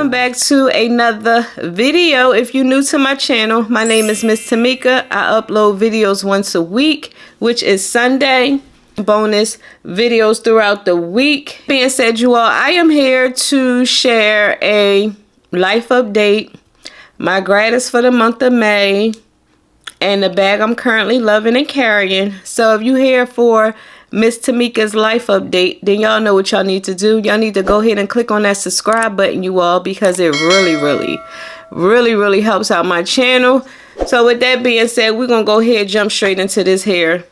Welcome back to another video. If you're new to my channel, my name is Miss Tamika. I upload videos once a week, which is Sunday. Bonus videos throughout the week. Being said, you all, I am here to share a life update, my gratis for the month of May, and the bag I'm currently loving and carrying. So if you're here for Miss Tamika's life update, then y'all know what y'all need to do. Y'all need to go ahead and click on that subscribe button, you all, because it really helps out my channel. So with that being said, we're gonna go ahead and jump straight into this here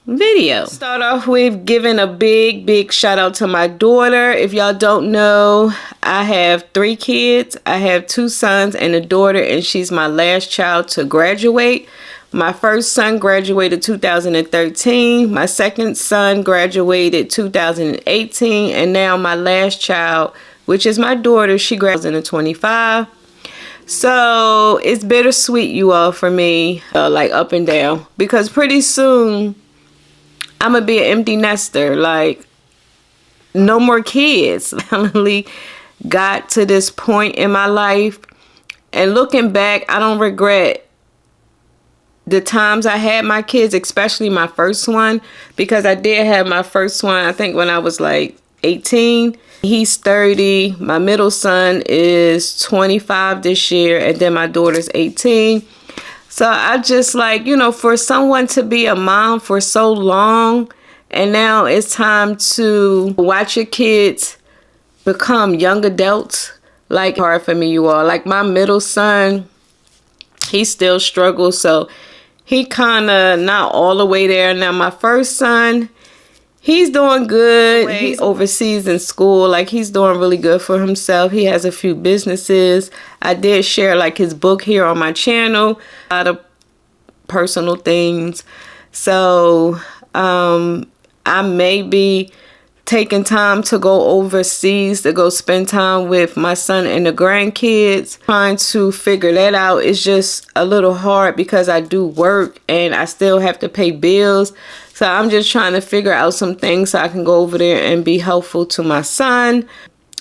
video. Start off with giving a big shout out to my daughter. If y'all don't know, I have 3 kids. I have 2 sons and a daughter, and she's my last child to graduate. My first son graduated 2013. My second son graduated 2018. And now my last child, which is my daughter, she graduated in 2025. So it's bittersweet, you all, for me, like up and down. Because pretty soon, I'm going to be an empty nester. Like, no more kids. I finally got to this point in my life. And looking back, I don't regret the times I had my kids, especially my first one, because I did have my first one, I think when I was like 18. He's 30. My middle son is 25 this year, and then my daughter's 18. So I just like, you know, for someone to be a mom for so long, and now it's time to watch your kids become young adults, like hard for me, you all. Like my middle son, he still struggles, so he kind of not all the way there. Now my first son, he's doing good. He's overseas in school. Like he's doing really good for himself. He has a few businesses. I did share like his book here on my channel. A lot of personal things. So I may be taking time to go overseas to go spend time with my son and the grandkids. Trying to figure that out is just a little hard because I do work and I still have to pay bills. So I'm just trying to figure out some things so I can go over there and be helpful to my son.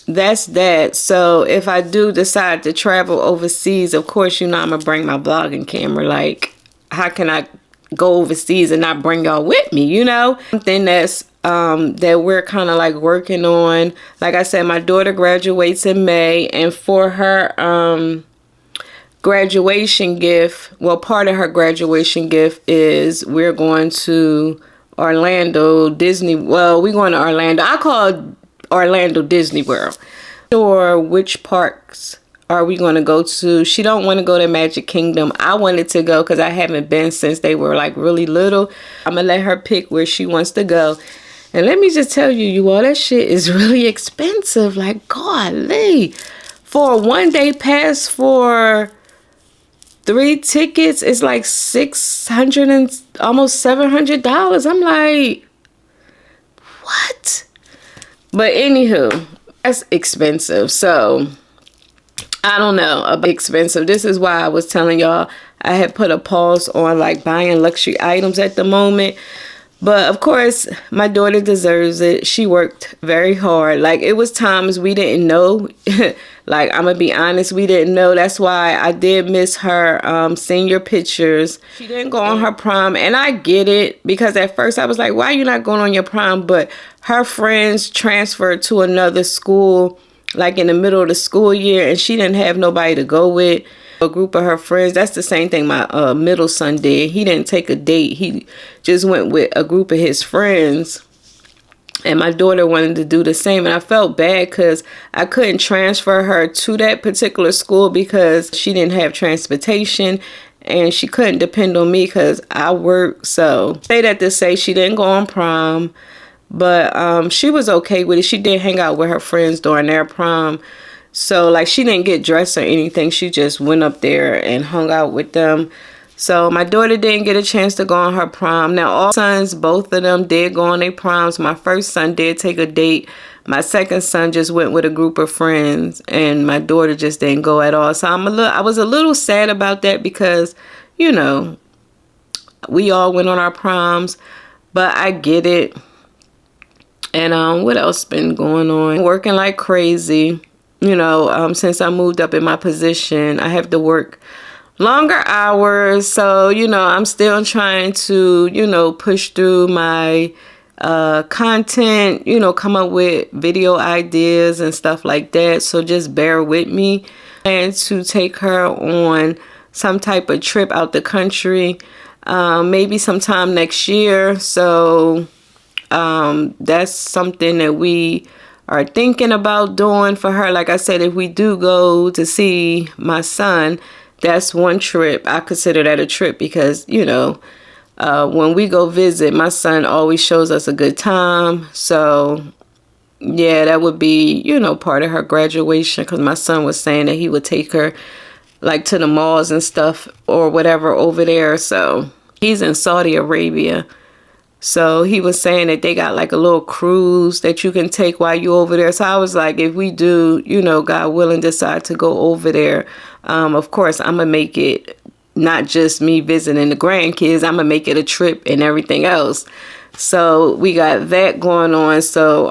That's that. So if I do decide to travel overseas, of course, you know, I'm gonna bring my vlogging camera. Like, how can I go overseas and not bring y'all with me, you know? Something that's that we're kind of like working on. Like I said, my daughter graduates in May, and for her graduation gift, well, part of her graduation gift is we're going to Orlando Disney. Well, we're going to Orlando. I call it Orlando Disney World. Or which parks are we going to go to? She don't want to go to Magic Kingdom. I wanted to go because I haven't been since they were like really little. I'm gonna let her pick where she wants to go. And let me just tell you, you all, that shit is really expensive. Like, golly, for a one-day pass for 3 tickets, it's like $600 and almost $700. I'm like, what? But anywho, that's expensive. So I don't know, a bit expensive. This is why I was telling y'all I had put a pause on like buying luxury items at the moment. But of course, my daughter deserves it. She worked very hard. Like, it was times we didn't know. Like, I'm going to be honest, we didn't know. That's why I did miss her senior pictures. She didn't go on her prom. And I get it, because at first I was like, why are you not going on your prom? But her friends transferred to another school, like in the middle of the school year, and she didn't have nobody to go with. A group of her friends. That's the same thing my middle son did. He didn't take a date. He just went with a group of his friends. And my daughter wanted to do the same. And I felt bad because I couldn't transfer her to that particular school because she didn't have transportation. And she couldn't depend on me because I work. So say that to say she didn't go on prom. But she was okay with it. She did hang out with her friends during their prom. So, like, she didn't get dressed or anything. She just went up there and hung out with them. So, my daughter didn't get a chance to go on her prom. Now, all sons, both of them did go on their proms. My first son did take a date. My second son just went with a group of friends. And my daughter just didn't go at all. So, I was a little sad about that because, you know, we all went on our proms. But I get it. And what else been going on? Working like crazy. you know, since I moved up in my position, I have to work longer hours. So, you know, I'm still trying to, you know, push through my content, you know, come up with video ideas and stuff like that. So just bear with me. And to take her on some type of trip out the country, maybe sometime next year. So that's something that we are thinking about doing for her. Like I said, if we do go to see my son, that's one trip. I consider that a trip because, you know, when we go visit, my son always shows us a good time. So yeah, that would be, you know, part of her graduation, because my son was saying that he would take her like to the malls and stuff or whatever over there. So he's in Saudi Arabia. So he was saying that they got like a little cruise that you can take while you're over there. So I was like, if we do, you know, God willing, decide to go over there, of course, I'm going to make it not just me visiting the grandkids. I'm going to make it a trip and everything else. So we got that going on. So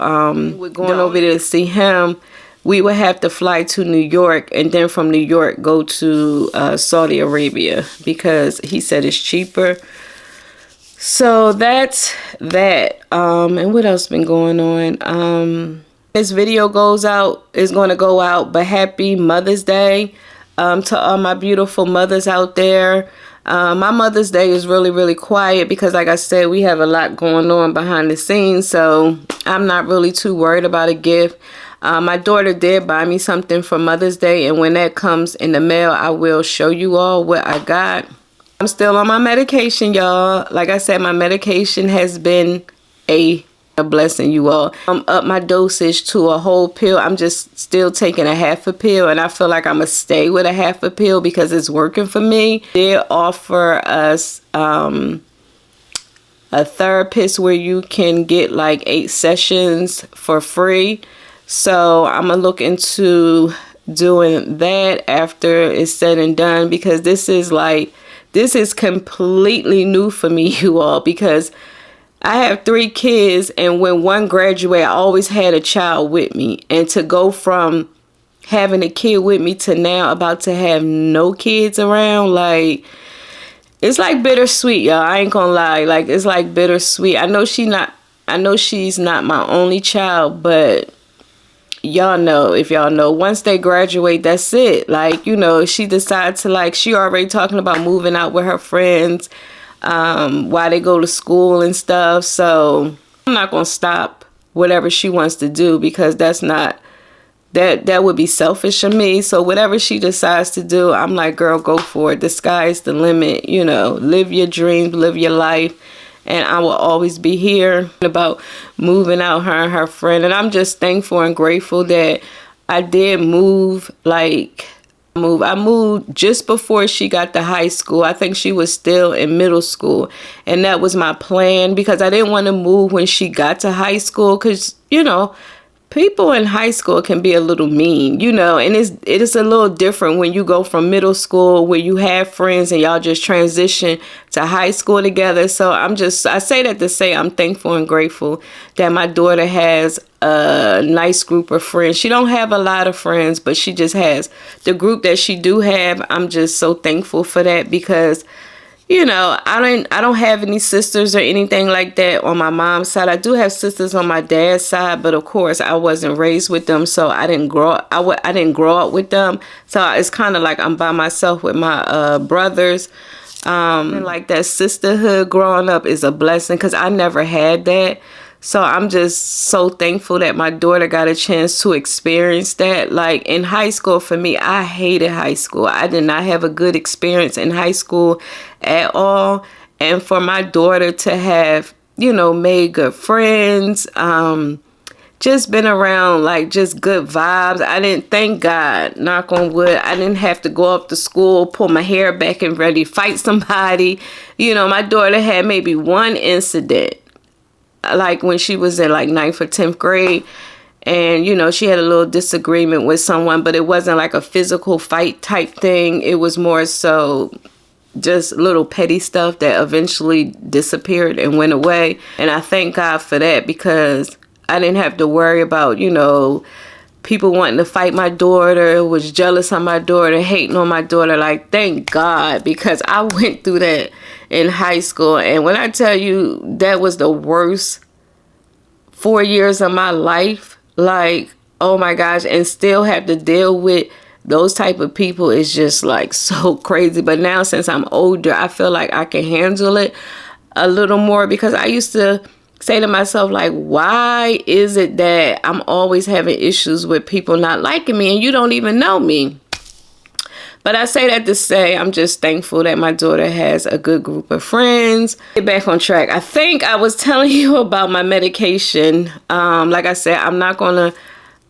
we're going over there to see him. We would have to fly to New York and then from New York go to Saudi Arabia because he said it's cheaper. So that's that. And what else been going on? This video is going to go out, but happy Mother's Day to all my beautiful mothers out there. My Mother's Day is really, really quiet because, like I said, we have a lot going on behind the scenes. So I'm not really too worried about a gift. My daughter did buy me something for Mother's Day. And when that comes in the mail, I will show you all what I got. I'm still on my medication, y'all. Like I said, my medication has been a blessing, you all. I'm up my dosage to a whole pill. I'm just still taking a half a pill, and I feel like I'm gonna stay with a half a pill because it's working for me. They offer us a therapist where you can get like 8 sessions for free. So I'm gonna look into doing that after it's said and done, because this is completely new for me, you all, because I have 3 kids, and when one graduated, I always had a child with me. And to go from having a kid with me to now about to have no kids around, like, it's like bittersweet, y'all. I ain't gonna lie. Like, it's like bittersweet. I know she's not my only child, but y'all know, if y'all know, once they graduate, that's it. Like, you know, she decides to, like, she already talking about moving out with her friends while they go to school and stuff. So I'm not gonna stop whatever she wants to do, because that's not, that would be selfish of me. So whatever she decides to do, I'm like, girl, go for it. The sky is the limit. You know, live your dreams, live your life. And I will always be here about moving out, her and her friend. And I'm just thankful and grateful that I did move. I moved just before she got to high school. I think she was still in middle school. And that was my plan, because I didn't want to move when she got to high school. Because, you know, people in high school can be a little mean, you know, and it is a little different when you go from middle school where you have friends and y'all just transition to high school together. So I say that to say I'm thankful and grateful that my daughter has a nice group of friends. She don't have a lot of friends, but she just has the group that she do have. I'm just so thankful for that, because, you know, I don't have any sisters or anything like that on my mom's side. I do have sisters on my dad's side, but of course I wasn't raised with them, so I didn't grow up with them. So it's kind of like I'm by myself with my brothers. And like that sisterhood growing up is a blessing, because I never had that. So I'm just so thankful that my daughter got a chance to experience that. Like in high school, for me, I hated high school. I did not have a good experience in high school at all. And for my daughter to have, you know, made good friends, just been around like just good vibes. I didn't, thank God, knock on wood, I didn't have to go up to school, pull my hair back and ready to fight somebody. You know, my daughter had maybe one incident, like when she was in like 9th or 10th grade, and you know, she had a little disagreement with someone, but it wasn't like a physical fight type thing. It was more so just little petty stuff that eventually disappeared and went away. And I thank God for that, because I didn't have to worry about, you know, people wanting to fight my daughter, was jealous of my daughter, hating on my daughter. Like, thank God, because I went through that in high school. And when I tell you that was the worst 4 years of my life, like, oh my gosh, and still have to deal with those type of people is just like so crazy. But now since I'm older, I feel like I can handle it a little more, because I used to say to myself, like, why is it that I'm always having issues with people not liking me and you don't even know me? But I say that to say I'm just thankful that my daughter has a good group of friends. Get back on track. I think I was telling you about my medication. Like I said, I'm not going to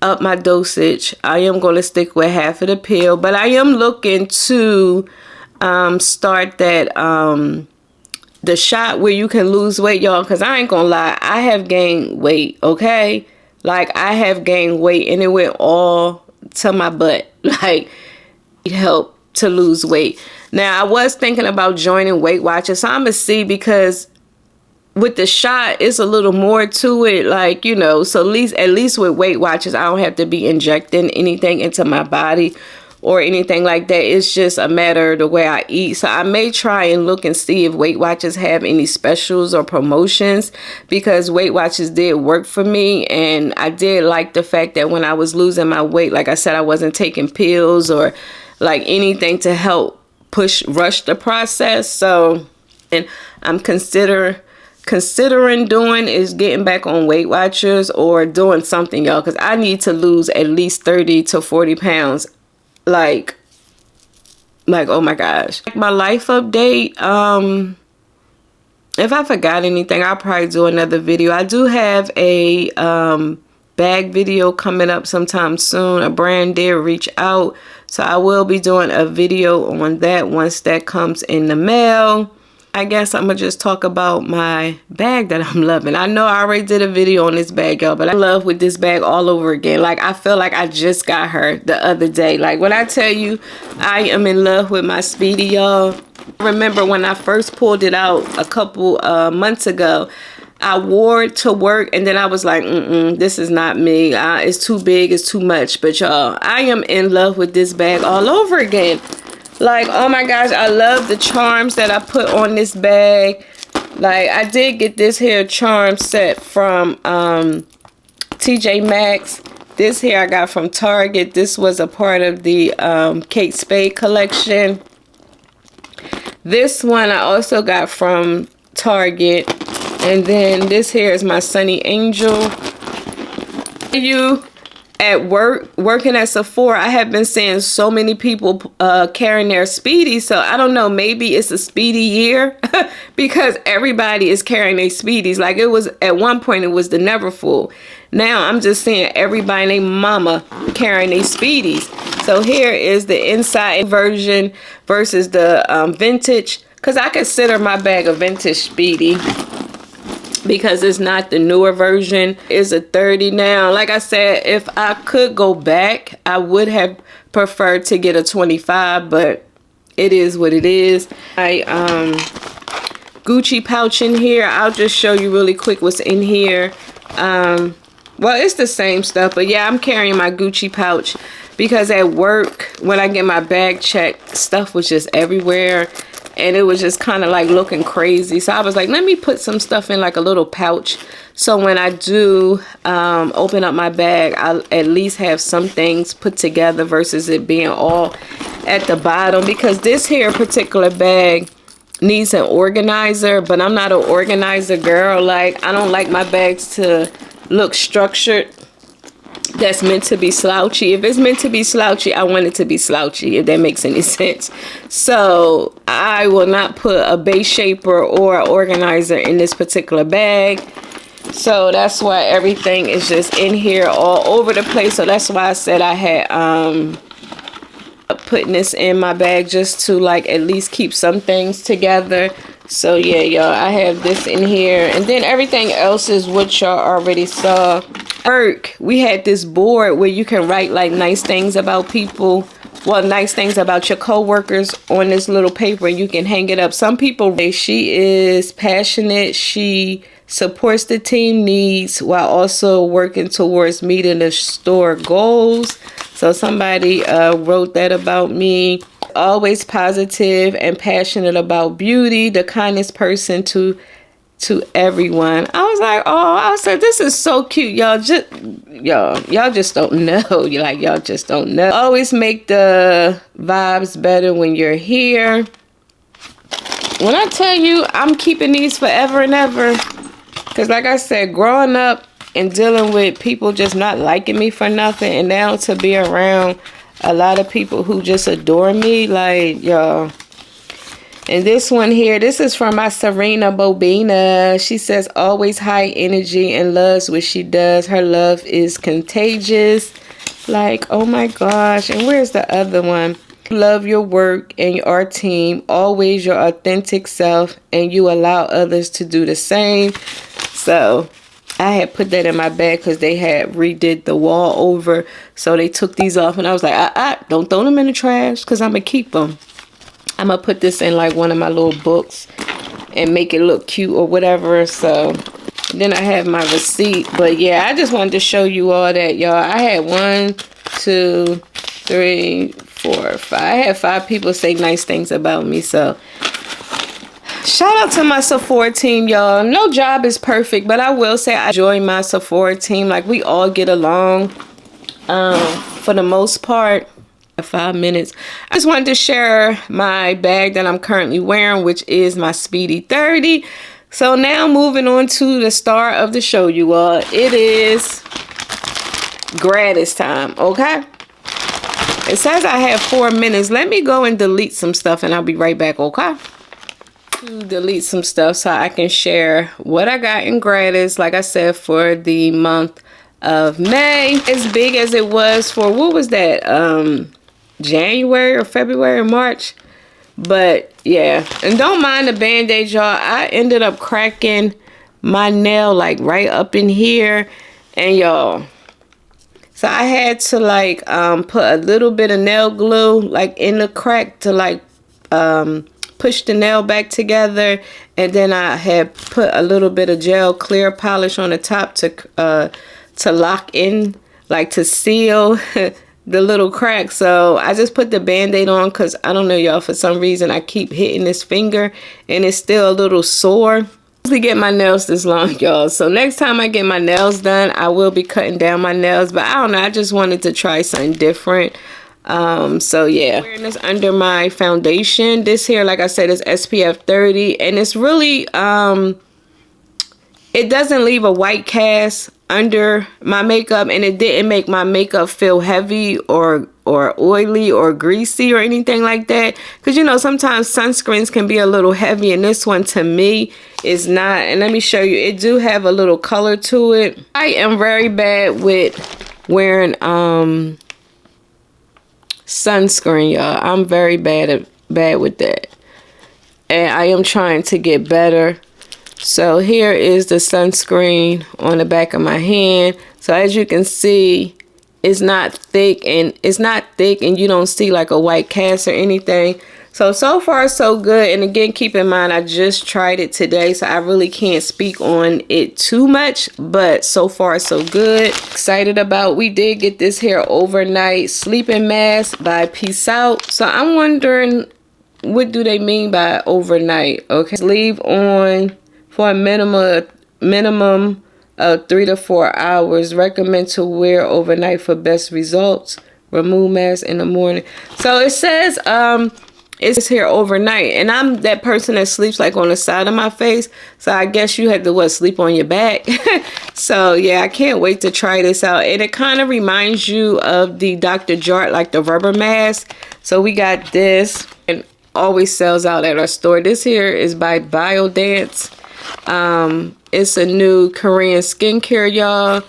up my dosage. I am going to stick with half of the pill. But I am looking to start that the shot where you can lose weight, y'all. Because I ain't going to lie. I have gained weight, okay? Like, I have gained weight and it went all to my butt. Like, help to lose weight. Now, I was thinking about joining Weight Watchers, so I'm gonna see, because with the shot it's a little more to it, like, you know, so at least with Weight Watchers I don't have to be injecting anything into my body or anything like that. It's just a matter of the way I eat. So I may try and look and see if Weight Watchers have any specials or promotions, because Weight Watchers did work for me, and I did like the fact that when I was losing my weight, like I said, I wasn't taking pills or like anything to help rush the process. So, and I'm considering doing is getting back on Weight Watchers or doing something, y'all, because I need to lose at least 30 to 40 pounds. Like, oh my gosh. My life update, if I forgot anything, I'll probably do another video. I do have a bag video coming up sometime soon. A brand did reach out, so I will be doing a video on that once that comes in the mail. I guess I'm gonna just talk about my bag that I'm loving. I know I already did a video on this bag, y'all, but I'm in love with this bag all over again. Like, I feel like I just got her the other day. Like, when I tell you I am in love with my Speedy, y'all. I remember when I first pulled it out a couple months ago, I wore it to work, and then I was like, this is not me. It's too big, it's too much. But y'all, I am in love with this bag all over again. Like, oh my gosh, I love the charms that I put on this bag. Like, I did get this here charm set from TJ Maxx. This here I got from Target. This was a part of the Kate Spade collection. This one I also got from Target. And then this here is my Sunny Angel. You at work, working at Sephora, I have been seeing so many people carrying their Speedies. So I don't know, maybe it's a Speedy year because everybody is carrying their Speedies. Like, it was at one point, it was the Neverfull. Now I'm just seeing everybody and their mama carrying their Speedies. So here is the inside version versus the vintage, because I consider my bag a vintage Speedy, because it's not the newer version. It's a 30 now. Like I said, if I could go back, I would have preferred to get a 25, but it is what it is. I Gucci pouch in here. I'll just show you really quick what's in here. Well, it's the same stuff, but yeah, I'm carrying my Gucci pouch because at work, when I get my bag checked, stuff was just everywhere. And it was just kind of like looking crazy. So I was like, let me put some stuff in like a little pouch. So when I do open up my bag, I'll at least have some things put together versus it being all at the bottom. Because this here particular bag needs an organizer, but I'm not an organizer girl. Like, I don't like my bags to look structured. That's meant to be slouchy. If it's meant to be slouchy, I want it to be slouchy, if that makes any sense. So I will not put a base shaper or an organizer in this particular bag. So that's why everything is just in here all over the place. So that's why I said I had putting this in my bag just to like at least keep some things together. So yeah, y'all, I have this in here, and then everything else is what y'all already saw. Work, we had this board where you can write like nice things about people well, nice things about your co-workers on this little paper, and you can hang it up. Some people say she is passionate. She supports the team needs while also working towards meeting the store goals. So somebody wrote that about me. Always positive and passionate about beauty, the kindest person to everyone. I was like, oh, I said, this is so cute. Y'all just don't know. Y'all just don't know. Always make the vibes better when you're here. When I tell you, I'm keeping these forever and ever. Because like I said, growing up and dealing with people just not liking me for nothing, and now to be around a lot of people who just adore me, like, y'all. And this one here, this is from my Serena Bobina. She says, always high energy and loves what she does. Her love is contagious. Like, oh my gosh. And where's the other one? Love your work and our team. Always your authentic self, and you allow others to do the same. So I had put that in my bag because they had redid the wall over. So they took these off, and I was like, don't throw them in the trash because I'm going to keep them. I'm going to put this in like one of my little books and make it look cute or whatever. So then I have my receipt. But yeah, I just wanted to show you all that, y'all. I had 1, 2, 3, 4, 5. I had 5 people say nice things about me. So shout out to my Sephora team, y'all. No job is perfect, but I will say I enjoy my Sephora team. Like, we all get along for the most part. 5 minutes. I just wanted to share my bag that I'm currently wearing, which is my Speedy 30. So now moving on to the star of the show, you all. It is Gratis time, okay? It says I have 4 minutes. Let me go and delete some stuff, and I'll be right back, okay? Delete some stuff so I can share what I got in Gratis, like I said, for the month of May. As big as it was for, what was that, January or February or March. But yeah, and don't mind the band-aid, y'all. I ended up cracking my nail like right up in here, and y'all, so I had to like put a little bit of nail glue like in the crack to like push the nail back together, and then I had put a little bit of gel clear polish on the top to lock in, like to seal the little crack. So I just put the band-aid on because I don't know, y'all, for some reason I keep hitting this finger and it's still a little sore. To get my nails this long, y'all. So next time I get my nails done, I will be cutting down my nails, but I don't know, I just wanted to try something different. So yeah, wearing this under my foundation. This here, like I said, is SPF 30, and it's really it doesn't leave a white cast under my makeup, and it didn't make my makeup feel heavy or oily or greasy or anything like that, because you know sometimes sunscreens can be a little heavy, and this one to me is not. And let me show you, it do have a little color to it. I am very bad with wearing sunscreen, y'all. I'm very bad with that, and I am trying to get better. So here is the sunscreen on the back of my hand. So as you can see, it's not thick, and you don't see like a white cast or anything. So far so good. And again, keep in mind, I just tried it today, so I really can't speak on it too much, but so far so good. Excited about, we did get this here overnight sleeping mask by Peace Out. So I'm wondering, what do they mean by overnight? Okay, leave on for a minimum of 3 to 4 hours. Recommend to wear overnight for best results. Remove mask in the morning. So it says it's here overnight, and I'm that person that sleeps like on the side of my face. So I guess you had to sleep on your back. So yeah, I can't wait to try this out. And it kind of reminds you of the Dr. Jart, like the rubber mask. So we got this, and always sells out at our store. This here is by Biodance. It's a new Korean skincare, y'all,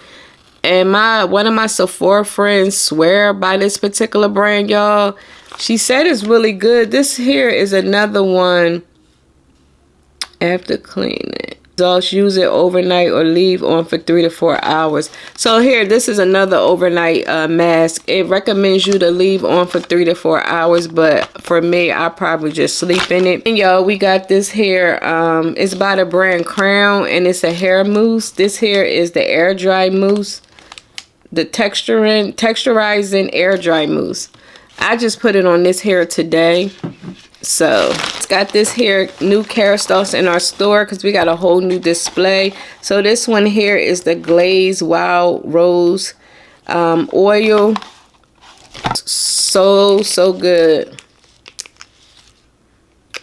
and one of my Sephora friends swear by this particular brand, y'all. She said it's really good. This here is another one after cleaning it. Results, use it overnight or leave on for 3 to 4 hours. So here, this is another overnight mask. It recommends you to leave on for 3 to 4 hours, but for me, I probably just sleep in it. And y'all, we got this here. It's by the brand Crown, and it's a hair mousse. This here is the air dry mousse, the texturizing air dry mousse. I just put it on this hair today. So it's got this here new Kerastase in our store because we got a whole new display. So this one here is the Glaze Wild Rose oil. So good.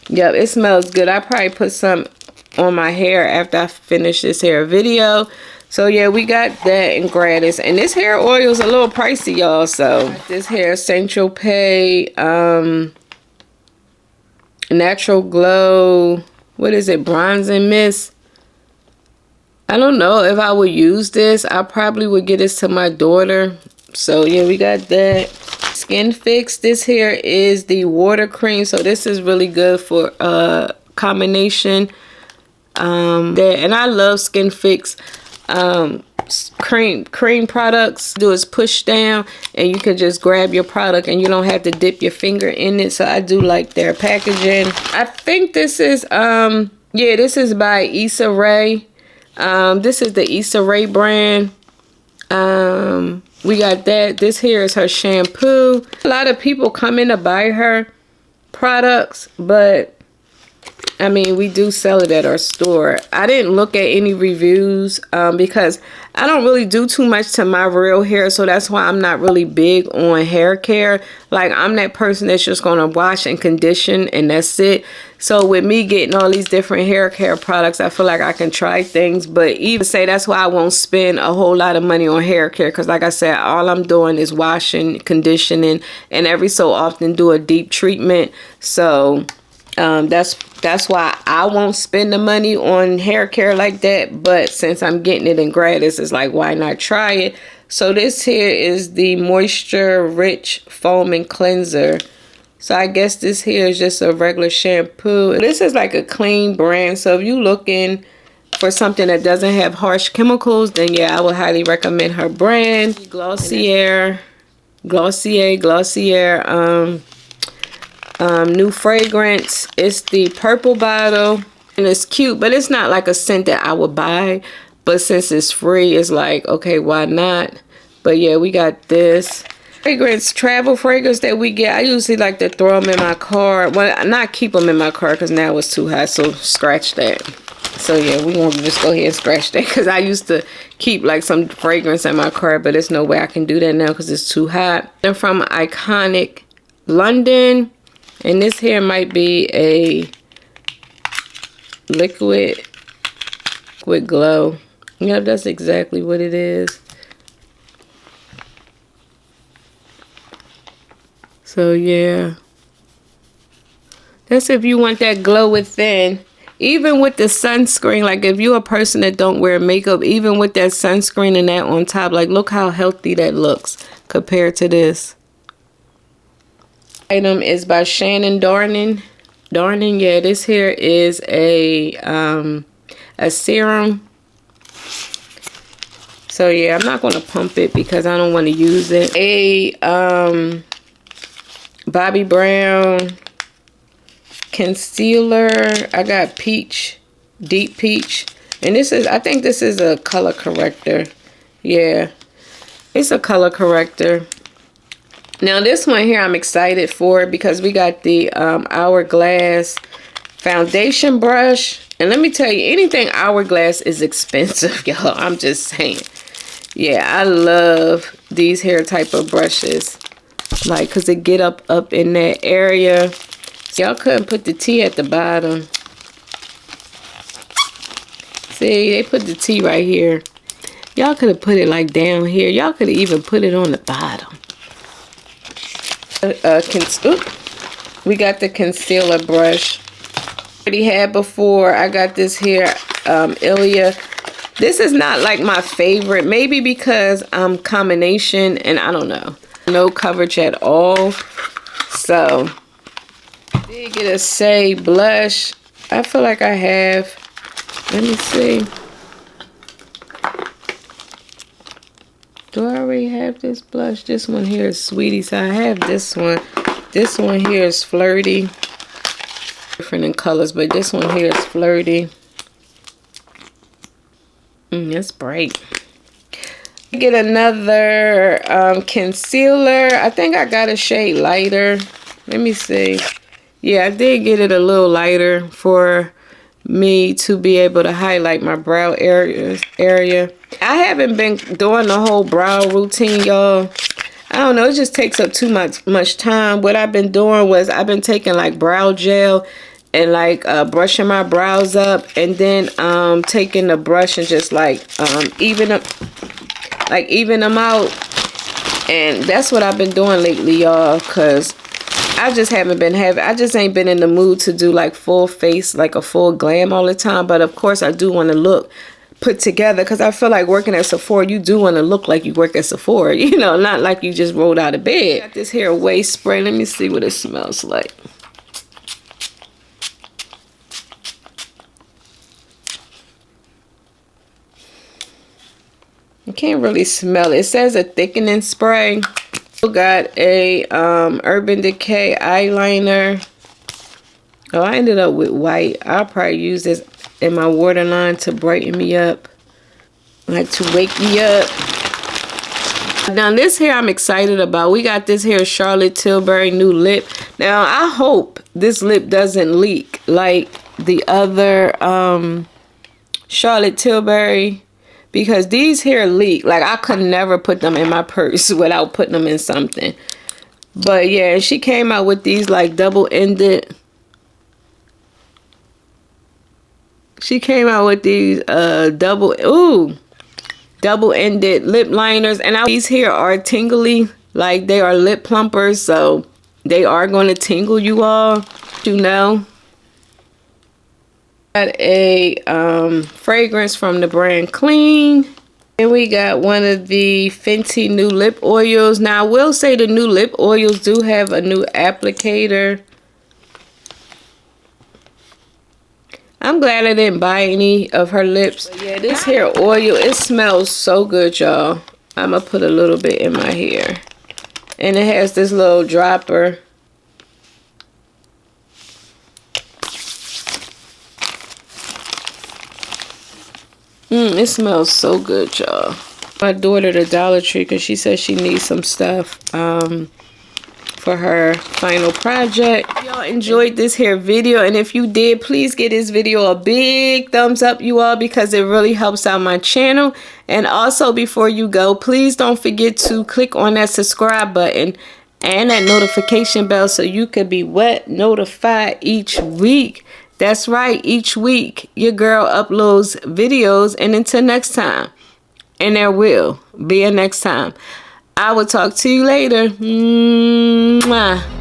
Yep, it smells good. I probably put some on my hair after I finish this hair video. So yeah, we got that in Gratis, and this hair oil is a little pricey, y'all. So this hair Saint Tropez Natural Glow, what is it, Bronzing Mist. I don't know if I would use this. I probably would get this to my daughter. So yeah, we got that. Skin Fix, this here is the water cream. So this is really good for combination. And I love Skin Fix cream products. Do is push down and you can just grab your product and you don't have to dip your finger in it. So I do like their packaging. I think this is yeah, this is by Issa Rae. This is the Issa Rae brand. We got that. This here is her shampoo. A lot of people come in to buy her products, but I mean, we do sell it at our store. I didn't look at any reviews because I don't really do too much to my real hair. So that's why I'm not really big on hair care. Like, I'm that person that's just going to wash and condition and that's it. So with me getting all these different hair care products, I feel like I can try things. But even say that's why I won't spend a whole lot of money on hair care. Because like I said, all I'm doing is washing, conditioning, and every so often do a deep treatment. So that's why I won't spend the money on hair care like that. But since I'm getting it in Gratis, it's like, why not try it? So this here is the Moisture Rich Foaming Cleanser. So I guess this here is just a regular shampoo. This is like a clean brand. So if you're looking for something that doesn't have harsh chemicals, then yeah, I would highly recommend her brand. Glossier new fragrance. It's the purple bottle and it's cute, but it's not like a scent that I would buy. But since it's free, it's like, okay, why not? But yeah, we got this fragrance, travel fragrance that we get. I usually like to throw them in my car. Well, not keep them in my car because now it's too hot, so scratch that. So yeah, we won't just go ahead and scratch that because I used to keep like some fragrance in my car, but there's no way I can do that now because it's too hot. They're from Iconic London. And this here might be a liquid glow. Yep, that's exactly what it is. So yeah, that's if you want that glow within. Even with the sunscreen, like if you're a person that don't wear makeup, even with that sunscreen and that on top, like look how healthy that looks compared to this. Item is by Shannon Darning. Yeah, this here is a serum. So yeah, I'm not gonna pump it because I don't want to use it. A Bobbi Brown concealer. I got peach, deep peach, and this is, I think this is a color corrector. Yeah, it's a color corrector. Now this one here I'm excited for because we got the Hourglass foundation brush. And let me tell you, anything Hourglass is expensive, y'all. I'm just saying. Yeah, I love these hair type of brushes. Like, because they get up in that area. Y'all couldn't put the T at the bottom. See, they put the T right here. Y'all could have put it like down here. Y'all could have even put it on the bottom. We got the concealer brush. Already had before. I got this here, Ilia. This is not like my favorite, maybe because I'm combination and I don't know, no coverage at all. So I did get a Say blush. I feel like I have Let me see. Do I already have this blush? This one here is Sweetie, so I have this one. This one here is Flirty. Different in colors, but this one here is Flirty. It's bright. Get another concealer. I think I got a shade lighter. Let me see. Yeah, I did get it a little lighter for me to be able to highlight my brow area. I haven't been doing the whole brow routine, y'all. I don't know, it just takes up too much time. What I've been doing was I've been taking like brow gel and like brushing my brows up, and then taking the brush and just like even them out. And that's what I've been doing lately, y'all, because I just ain't been in the mood to do like full face, like a full glam all the time. But of course I do want to look put together, because I feel like working at Sephora, you do want to look like you work at Sephora, you know, not like you just rolled out of bed. Got this hair waist spray. Let me see what it smells like. You can't really smell it. It says a thickening spray. Got a Urban Decay eyeliner. Oh, I ended up with white. I'll probably use this in my waterline to brighten me up, like to wake me up. Now this here I'm excited about. We got this here Charlotte Tilbury new lip. Now I hope this lip doesn't leak like the other Charlotte Tilbury, because these here leak. Like I could never put them in my purse without putting them in something. But yeah, she came out with these like double-ended. She came out with these double-ended lip liners, and these here are tingly, like they are lip plumpers, so they are going to tingle you all, you know. Got a fragrance from the brand Clean, and we got one of the Fenty new lip oils. Now I will say the new lip oils do have a new applicator. I'm glad I didn't buy any of her lips. But yeah, this hair oil, it smells so good, y'all. I'm going to put a little bit in my hair. And it has this little dropper. It smells so good, y'all. My daughter to Dollar Tree because she says she needs some stuff for her final project. Y'all enjoyed this here video, and if you did, please give this video a big thumbs up, you all, because it really helps out my channel. And also, before you go, please don't forget to click on that subscribe button and that notification bell so you could be notified each week. That's right, each week your girl uploads videos. And until next time, and there will be a next time, I will talk to you later. Mwah.